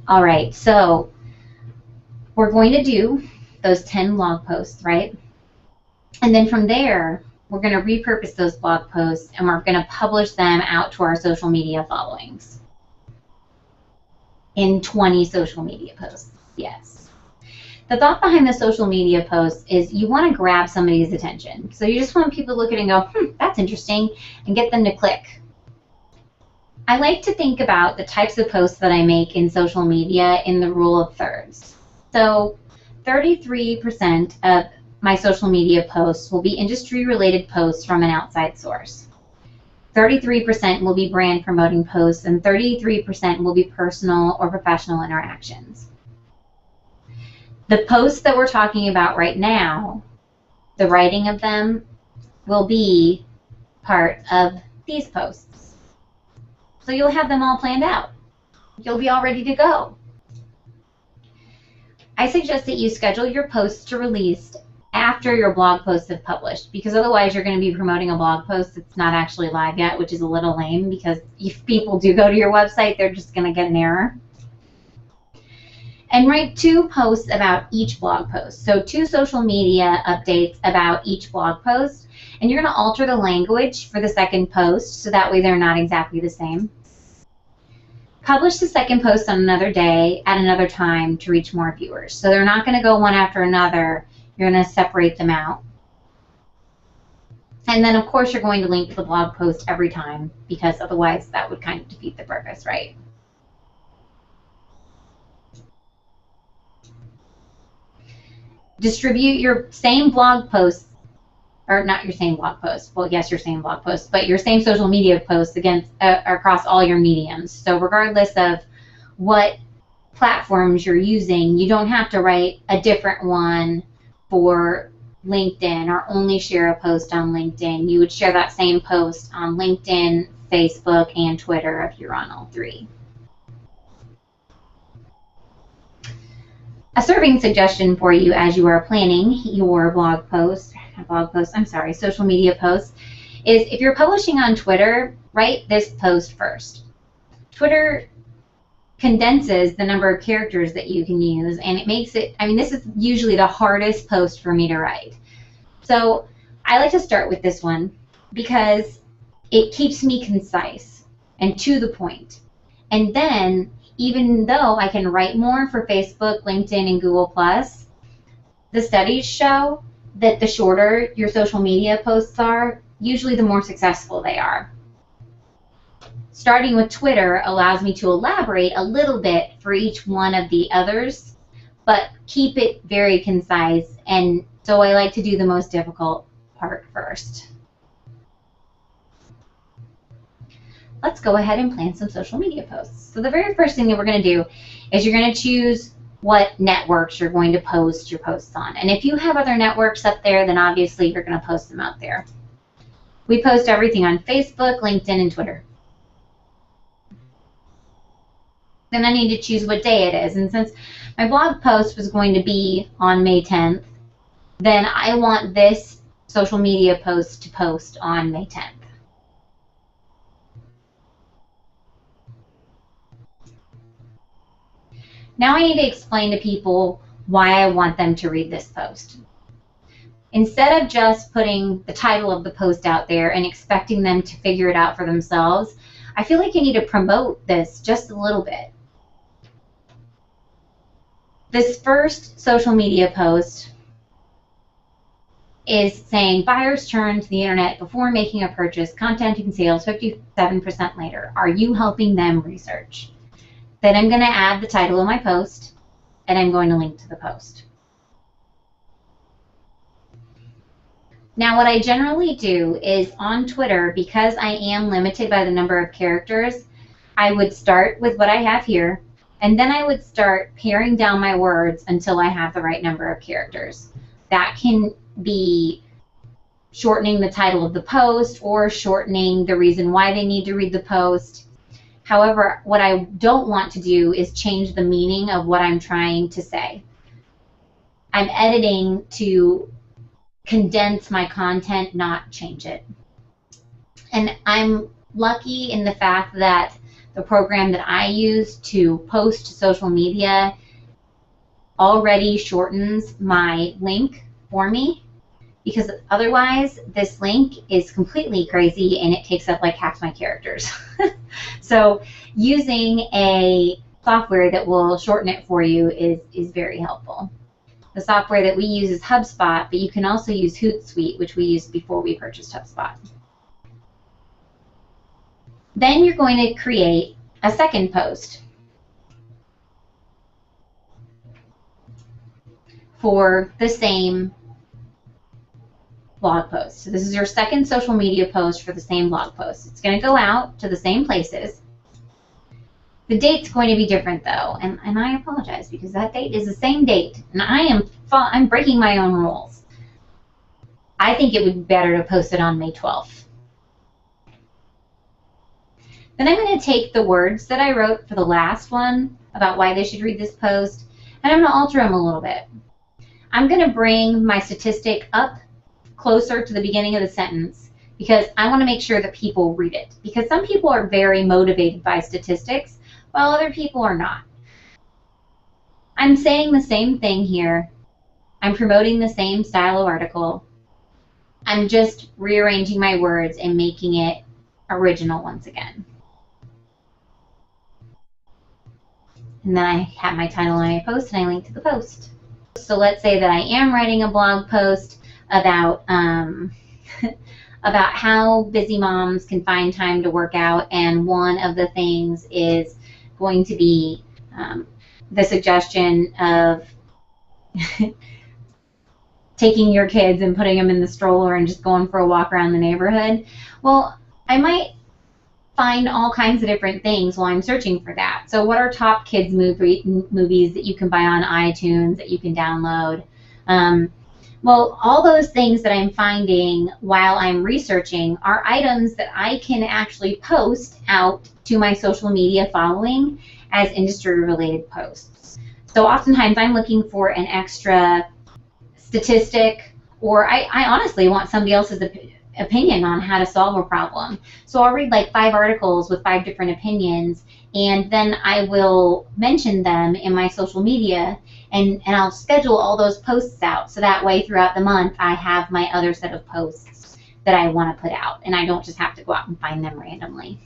All right, so we're going to do those 10 blog posts, right? And then from there, we're going to repurpose those blog posts and we're going to publish them out to our social media followings in 20 social media posts. Yes. The thought behind the social media posts is you want to grab somebody's attention. So you just want people to look at it and go, that's interesting, and get them to click. I like to think about the types of posts that I make in social media in the rule of thirds. So 33% of my social media posts will be industry-related posts from an outside source. 33% will be brand promoting posts, and 33% will be personal or professional interactions. The posts that we're talking about right now, the writing of them will be part of these posts. So you'll have them all planned out. You'll be all ready to go. I suggest that you schedule your posts to release after your blog posts have published, because otherwise you're going to be promoting a blog post that's not actually live yet, which is a little lame, because if people do go to your website, they're just going to get an error. And write 2 posts about each blog post. So 2 social media updates about each blog post. And you're going to alter the language for the second post, so that way they're not exactly the same. Publish the second post on another day at another time to reach more viewers. So they're not going to go one after another. You're going to separate them out. And then, of course, you're going to link to the blog post every time, because otherwise that would kind of defeat the purpose, right? Distribute your same blog posts, or not your same blog posts, well, yes, your same blog posts, but your same social media posts across all your mediums. So regardless of what platforms you're using, you don't have to write a different one for LinkedIn or only share a post on LinkedIn. You would share that same post on LinkedIn, Facebook, and Twitter if you're on all 3. A serving suggestion for you as you are planning your social media posts is, if you're publishing on Twitter, write this post first. Twitter condenses the number of characters that you can use, and it makes it, this is usually the hardest post for me to write. So I like to start with this one because it keeps me concise and to the point. And then, even though I can write more for Facebook, LinkedIn, and Google+, the studies show that the shorter your social media posts are, usually the more successful they are. Starting with Twitter allows me to elaborate a little bit for each one of the others, but keep it very concise, and so I like to do the most difficult part first. Let's go ahead and plan some social media posts. So the very first thing that we're going to do is you're going to choose what networks you're going to post your posts on. And if you have other networks up there, then obviously you're going to post them out there. We post everything on Facebook, LinkedIn, and Twitter. Then I need to choose what day it is. And since my blog post was going to be on May 10th, then I want this social media post to post on May 10th. Now I need to explain to people why I want them to read this post. Instead of just putting the title of the post out there and expecting them to figure it out for themselves, I feel like you need to promote this just a little bit. This first social media post is saying, buyers turn to the internet before making a purchase, content and sales 57% later. Are you helping them research? Then I'm going to add the title of my post, and I'm going to link to the post. Now what I generally do is on Twitter, because I am limited by the number of characters, I would start with what I have here, and then I would start paring down my words until I have the right number of characters. That can be shortening the title of the post or shortening the reason why they need to read the post. However, what I don't want to do is change the meaning of what I'm trying to say. I'm editing to condense my content, not change it. And I'm lucky in the fact that the program that I use to post to social media already shortens my link for me, because otherwise this link is completely crazy and it takes up like half my characters. So using a software that will shorten it for you is very helpful. The software that we use is HubSpot, but you can also use Hootsuite, which we used before we purchased HubSpot. Then you're going to create a second post for the same blog post. So this is your second social media post for the same blog post. It's going to go out to the same places. The date's going to be different though, and I apologize because that date is the same date, and I'm breaking my own rules. I think it would be better to post it on May 12th. Then I'm going to take the words that I wrote for the last one about why they should read this post, and I'm going to alter them a little bit. I'm going to bring my statistic up closer to the beginning of the sentence because I want to make sure that people read it. Because some people are very motivated by statistics, while other people are not. I'm saying the same thing here. I'm promoting the same style of article. I'm just rearranging my words and making it original once again. And then I have my title on my post and I link to the post. So let's say that I am writing a blog post about about how busy moms can find time to work out, and one of the things is going to be the suggestion of taking your kids and putting them in the stroller and just going for a walk around the neighborhood. Well, I might find all kinds of different things while I'm searching for that. So what are top kids movies that you can buy on iTunes, that you can download? Well, all those things that I'm finding while I'm researching are items that I can actually post out to my social media following as industry-related posts. So oftentimes I'm looking for an extra statistic, or I honestly want somebody else's opinion on how to solve a problem. So I'll read like 5 articles with 5 different opinions, and then I will mention them in my social media, and I'll schedule all those posts out, so that way throughout the month I have my other set of posts that I want to put out, and I don't just have to go out and find them randomly.